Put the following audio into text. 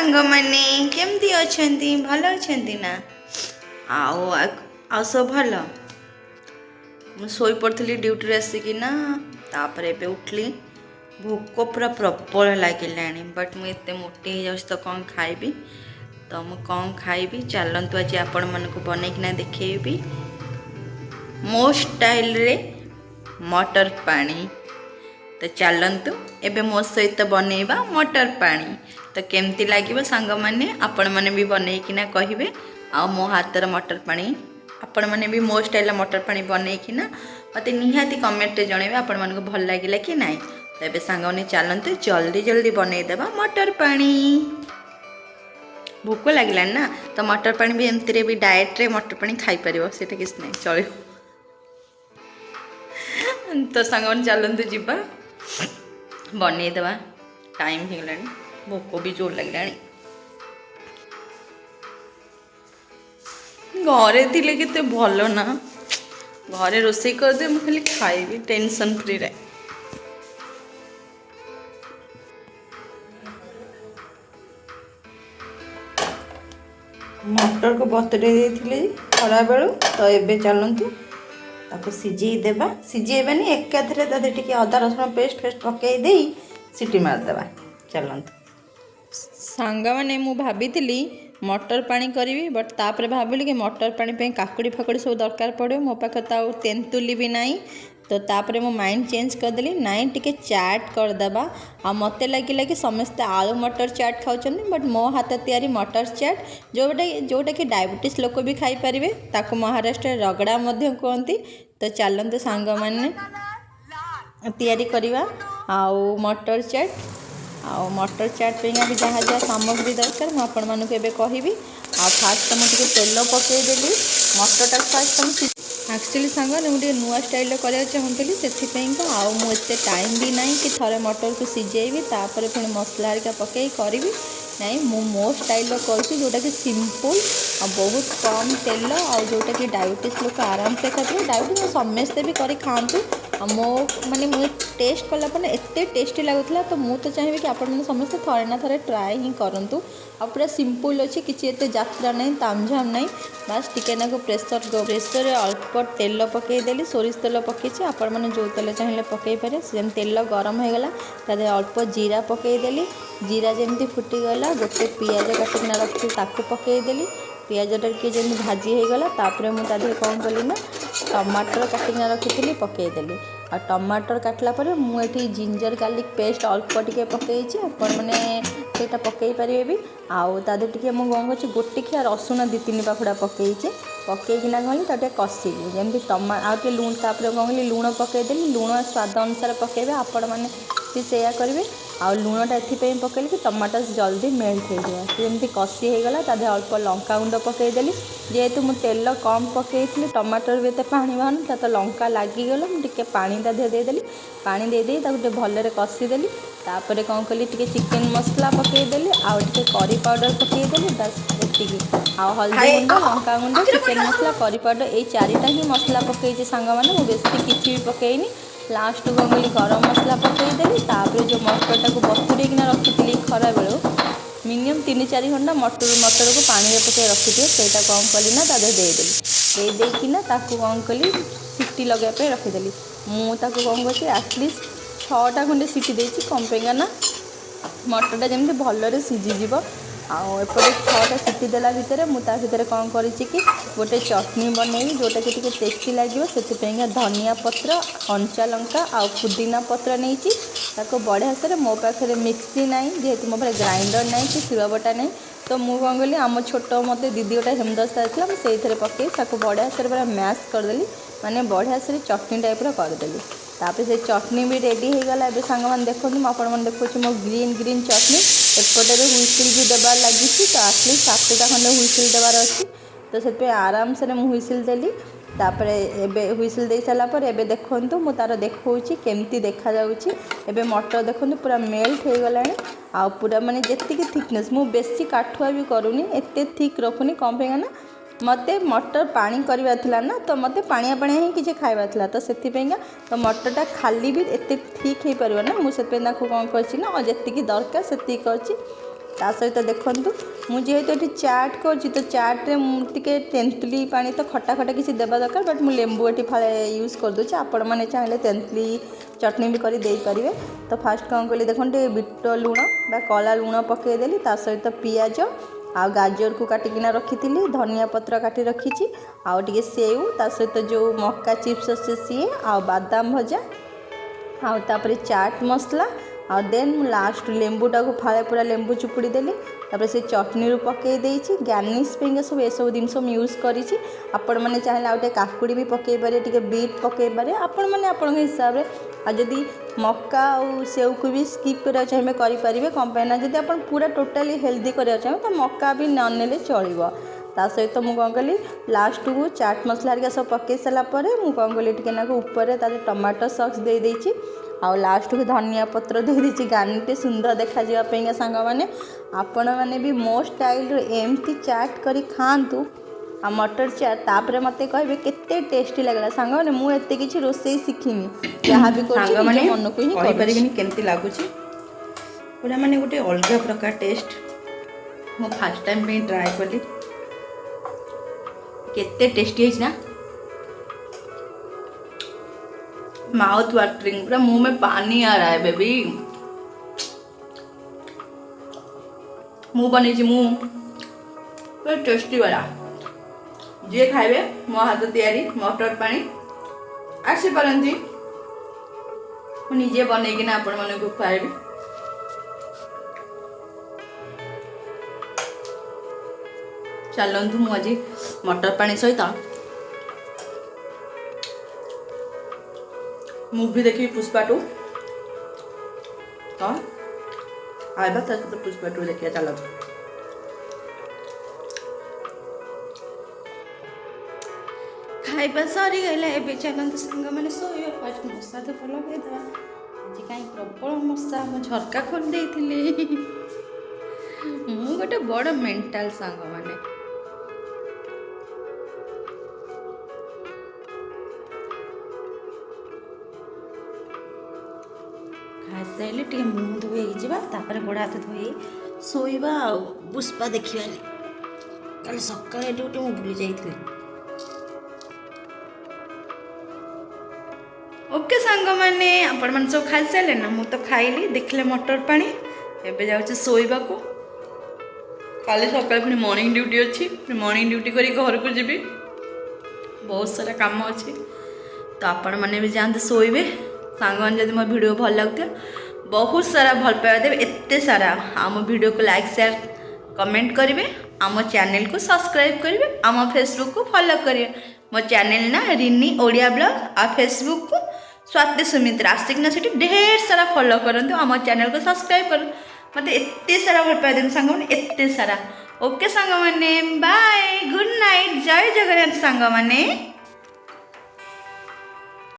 सांग माने केमती अछंती भल अछंती ना आउ सब भल मु सोई पड़थली ड्यूटी आसिकी ना तापर एबे उठली भोक पूरा प्रबल लगिलानी बट मुझे मोटी हो तो कौन खाइबी तो मु कौन खाइबी चलतु आज आपण मानक बनईकिना देखी मो स्टाइल रे मटर पानी तो चलतु एबे मो सहित बनइबा मटर पानी तो केमती लगे सांग मैंने आपण मैंने भी बनईकिना कहे आ मो हाथर मटर पानी आपण मैंने भी मो स्टाइल मटर पानी बनईकिना मत निहाती कमेंट जनइबे आपण मानक भल लगिला कि नाई तो एबे सांग मैंने चलतु जल्दी जल्दी बनईदेवा मटर पानी भोक लगिला ना तो मटर पानी भी एमती भी डाएट रे मटर पानी खाई पारिबो सेटा किस नहीं चलो तो सांग मैंने चलतु जीवा बनईदेवा टाइम हो गला भोक भी जोर लगे घरे थिले केते भल ना घरे रोसई करदे मु खाली खाइबी टेंशन फ्री रे मटर को बतुरे देथिले खरा बेलू तो एबे चलंतु ताको सिझेई देबा सिझेइबानी एकाथरे तादे टिके अदा रसुण पेस्ट पकई देई सीटी मार देबा चलंतु सांग माने मु भाबीतिली मटर पानी करी बट तापर भाविली कि मटर पानी पे काकुड़ी फाकुड़ी सब दरकार पड़े मो पाखे तो तेंतुली भी नाई तो तापर मो माइंड चेंज करदेली नाई टिके चाट करदेबा आ मते लगिला कि समस्ते आलू मटर चाट खाउछन बट मो हाथ तैयारी मटर चाट जोटा कि डायबिटीज लोक भी खाई पारिबे ताको महाराष्ट्र रगड़ा मध्य कहती तो चलते सांग माने तैयारी करवा आउ मटर चाट आउ मटर चाट पे भी जहाँ जहाँ सामग्री दरकार मुझे आपको कहबी आ फास्ट तो मुझे तेल पकईदेली मटरटा फास्ट मुझे एक्चुअली सांग मुझे नुआ स्टाइल कराया चाहूँगी से आउ मुझे टाइम भी ना कि थे मटर को सिझेबी तापर फिर मसला हरिका पकई करी नाई मो स्टाइल करुँच जोटा कि सिंपल आ बहुत कम तेल आ जोटा कि डायबिटीज लोक आराम से खाते डायबिटीज समस्ते भी कर खातु मो माने मुझे टेस्ट कलापर एत टेस्टी लगुला तो मुझे तो चाहिए कि आपण समस्त थे ना थे ट्राए ही करूँ आ पूरा सिंपल अच्छे किसी एत यात्रा ना तामझाम ना बास टिके ना प्रेसर अल्प तेल पकईदेली सोरिष तेल पकई आपण मैंने जो तेल चाहिए पकई पारे जब तेल गरम हो गला तादे अल्प जीरा पकईदेली जीरा जमी फुटीगला गोटे पियाज काटिना रखी ताकू पकईदेली पियाजटा के जमी भाजी हो गला तापर मुझे कौन कली ना टमाटर काटिना रखी पकईदेली आ टमाटर काटला पर मुझे जिंजर गार्लिक पेस्ट अल्प टिके पकई आपण मैंने सेटा पकई पारे भी आउ तादे टिके मु कौन कर गोटे खिया रसुण 2-3 पाखुड़ा पकईचे पकईकिना कहली तो कषिली जमी टमा आउ लुण तापर कौन कली लुण पकईदेली लुण स्वाद अनुसार पकईबे आपण मैंने भी सेया करेंगे आउ लुणटा एपाई पकईली कि टमाटर जल्दी मेल्ट हो जाए जमी कषि होगला तादे अल्प लंका गुंड पकईदेली जेहेतु मुझे तेल कम पकई टमाटर भी एत पानी बाहर तो लंका लगिगला मुझे पानी ता देदेली पानी दे भलरे कषिदेली तापर कौन कली टिके चिकेन मसला पकईदेली आउ टिके करी पाउडर पकईदेली बस एतिकी आउ हल्दी गुंड लंका गुंड चिकेन मसला करी पाउडर ये 4टा ही मसला पकई सांग मैंने मुझे बेसी किसी भी पकईनी लास्ट को गली गरम मसला पकईदेली तापर जो मटरटा को बतुरेकिना रखी खरा बेलू मिनिमम 3-4 घंटा मटर को पानी में पकई रखी सेटा कौन कली ना तादे देदेकिना ताकू कौन कली सीटी लगाइए रखीदेली मुझे कौन कर एटलिस्ट 6टा खंडे सीटी देती कम पेगा ना मटरटा जमी भलरे सिझीज आउपटे 6टा सीटी देला भितर मुझे भितर कौन कर गोटे चटनी बनैबी जोटा कि टेस्टी लगे से धनिया पत्र कंचा लंका आ पुदीना पत्र नहीं बढ़िया से मो पाखे मिक्सी ना जेहेतु मो पाखे ग्राइंडर ना कि शिलबटा ना तो मुझे कौन कली आम छोट मत दीदी गोटा हेमदस्ता था मुझे पकई बढ़िया से पूरा मैश करदेली माने बढ़िया से चटनी टाइप करदेली तापर से चटनी भी रेडी हो गला ए सांग मैंने देखो मुझे देखो मो ग्रीन ग्रीन चटनी एपटे भी हुइसिल भी देवार लगी तो एटलिस्ट 7टा खंडे हुइसिल देवार अच्छी तो से आराम से मुझे हुइसिल देली तापर एबे हुइसिल दे सारा पर एबे देखंतु मु तार देखौची केमती देखा जाउची एबे मटर देखंतु पूरा मेल्ट हो गलानी आ पूरा माने जेतिक थिकनेस मु बेसी काठुआ भी करूनी एते थिक रखुनी कम पेगा ना मते मटर पानी करवा थिला ना तो मते पानिया पानिया ही किसी खाइबा थिला तो से तो मटरटा खाली भी एते ठीक हो पार ना मुझे कौन कर जेतिक दरकार से ତା ସହିତ ଦେଖନ୍ତୁ ମୁଁ ଯେହେତୁ ଏଠି ଚାଟ୍ କରୁଛି ତ ଚାଟ୍ରେ ମୁଁ ଟିକେ ତେନ୍ତୁଳି ପାଣି ତ ଖଟା ଖଟା କିଛି ଦେବା ଦରକାର ବଟ୍ ମୁଁ ଲେମ୍ବୁ ଏଠି ଫାଳେ ୟୁଜ୍ କରିଦେଉଛି ଆପଣମାନେ ଚାହିଁଲେ ତେନ୍ତୁଳି ଚଟଣି ବି କରି ଦେଇପାରିବେ। ତ ଫାଷ୍ଟ କ'ଣ କଲି ଦେଖନ୍ତୁ ଟିକେ ବିଟ ଲୁଣ ବା କଳା ଲୁଣ ପକାଇଦେଲି ତା ସହିତ ପିଆଜ ଆଉ ଗାଜରକୁ କାଟିକିନା ରଖିଥିଲି ଧନିଆ ପତ୍ର କାଟି ରଖିଛି ଆଉ ଟିକେ ସେଉ ତା ସହିତ ଯେଉଁ ମକା ଚିପ୍ସ ଅଛି ସିଏ ଆଉ ବାଦାମ ଭଜା ଆଉ ତାପରେ ଚାଟ୍ ମସଲା ଆଉ ଦେନ୍ ମୁଁ ଲାଷ୍ଟ ଲେମ୍ବୁଟାକୁ ଫାଳେ ପୁରା ଲେମ୍ବୁ ଚୁପୁଡ଼ି ଦେଲି ତାପରେ ସେ ଚଟଣିରୁ ପକାଇ ଦେଇଛି ଗାର୍ନିଶ୍ ପାଇଁକା ସବୁ ଏସବୁ ଜିନିଷ ମୁଁ ୟୁଜ୍ କରିଛି। ଆପଣମାନେ ଚାହିଁଲେ ଆଉ ଟିକେ କାକୁଡ଼ି ବି ପକାଇ ପାରିବେ ଟିକେ ବିଟ୍ ପକାଇ ପାରିବେ ଆପଣମାନେ ଆପଣଙ୍କ ହିସାବରେ ଆଉ ଯଦି ମକା ଆଉ ସେଉକୁ ବି ସ୍କିପ୍ କରିବାକୁ ଚାହିଁବେ କରିପାରିବେ କ'ଣ ପାଇଁ ନା ଯଦି ଆପଣ ପୁରା ଟୋଟାଲି ହେଲ୍ଦି କରିବାକୁ ଚାହିଁବେ ତ ମକା ବି ନ ନେଲେ ଚଳିବ। ତା ସହିତ ମୁଁ କ'ଣ କଲି ଲାଷ୍ଟକୁ ଚାଟ୍ ମସଲା ହେରିକା ସବୁ ପକାଇ ସାରିଲା ପରେ ମୁଁ କ'ଣ କଲି ଟିକେ ନାକୁ ଉପରେ ତାର ଟମାଟୋ ସସ୍ ଦେଇଦେଇଛି ଆଉ ଲାଷ୍ଟକୁ ଧନିଆ ପତ୍ର ଦେଇଦେଇଛି ଗାର୍ନିଟେ ସୁନ୍ଦର ଦେଖାଯିବା ପାଇଁକା। ସାଙ୍ଗମାନେ ଆପଣମାନେ ବି ମୋ ଷ୍ଟାଇଲ୍ରେ ଏମିତି ଚାଟ୍ କରି ଖାଆନ୍ତୁ ଆଉ ମଟର ଚାଟ୍ ତାପରେ ମୋତେ କହିବେ କେତେ ଟେଷ୍ଟି ଲାଗିଲା। ସାଙ୍ଗମାନେ ମୁଁ ଏତେ କିଛି ରୋଷେଇ ଶିଖିନି ଯାହା ବି କରୁଛି ନିଜ ମନକୁ ହିଁ କହିପାରିବିନି କେମିତି ଲାଗୁଛି ପୁରା ମାନେ ଗୋଟେ ଅଲଗା ପ୍ରକାର ଟେଷ୍ଟ। ମୁଁ ଫାର୍ଷ୍ଟ ଟାଇମ୍ ପାଇଁ ଟ୍ରାଏ କଲି କେତେ ଟେଷ୍ଟି ହେଇଛି ନା माउथ वाटरिंग पूरा मुंह में पानी आ रहा है बेबी। मुँह बनी मुँह पूरा टेस्टी वाला जी खाइबे मो हाथ तैयारी मटर पानी आसीपारती निजे बनईकिना आपण मन को खुआबी। चलतु मुझे मटर पानी सहित मूवी देखी पुष्पा 2 तो आइबा तो पुष्पा 2 देखिए। चलो खाइबा सरी गला ए चलते सांग मैंने शोया फास्ट मशा तो भल लगे आज कहीं प्रबल मशा मो झरका खोल देती मु गोटे बड़ मेंटल सांग माने खाई टे मुँह धोई जापर गोड़ हाथ धोई शोवा आ पुष्पा देखा कल सका ड्यूटी मुझे भूली जाइए। ओके सांग मैंने आपण मैंने सब खाई सारे ना मु तो खाइली देखले मटर पानी एबे जाऊँ शोवा को काली सकाल पुणी मॉर्निंग ड्यूटी अच्छी मॉर्निंग ड्यूटी करी घर को जीवी बहुत सारा काम अच्छी तो आपण मैंने भी जाते शोबे। सांग मैंने जब मो वीडियो भल लगता बहुत सारा भल पाइबा देवे एते सारा आम वीडियो को लाइक शेयर कमेंट करेंगे आम चैनल को सब्सक्राइब करेंगे आम फेसबुक को फॉलो करेंगे। मो चैनल ना रिनी ओडिया ब्लॉग आ फेसबुक को स्वाति सुमित्रा आसिकना से ढेर सारा फॉलो करंतु आम चैनल को सब्सक्राइब कर मत एते सारा भल पाइबा देवे सांग मैंने एते सारा। ओके सांग मैंने बाय गुड नाइट जय जगन्नाथ सांग मैंने।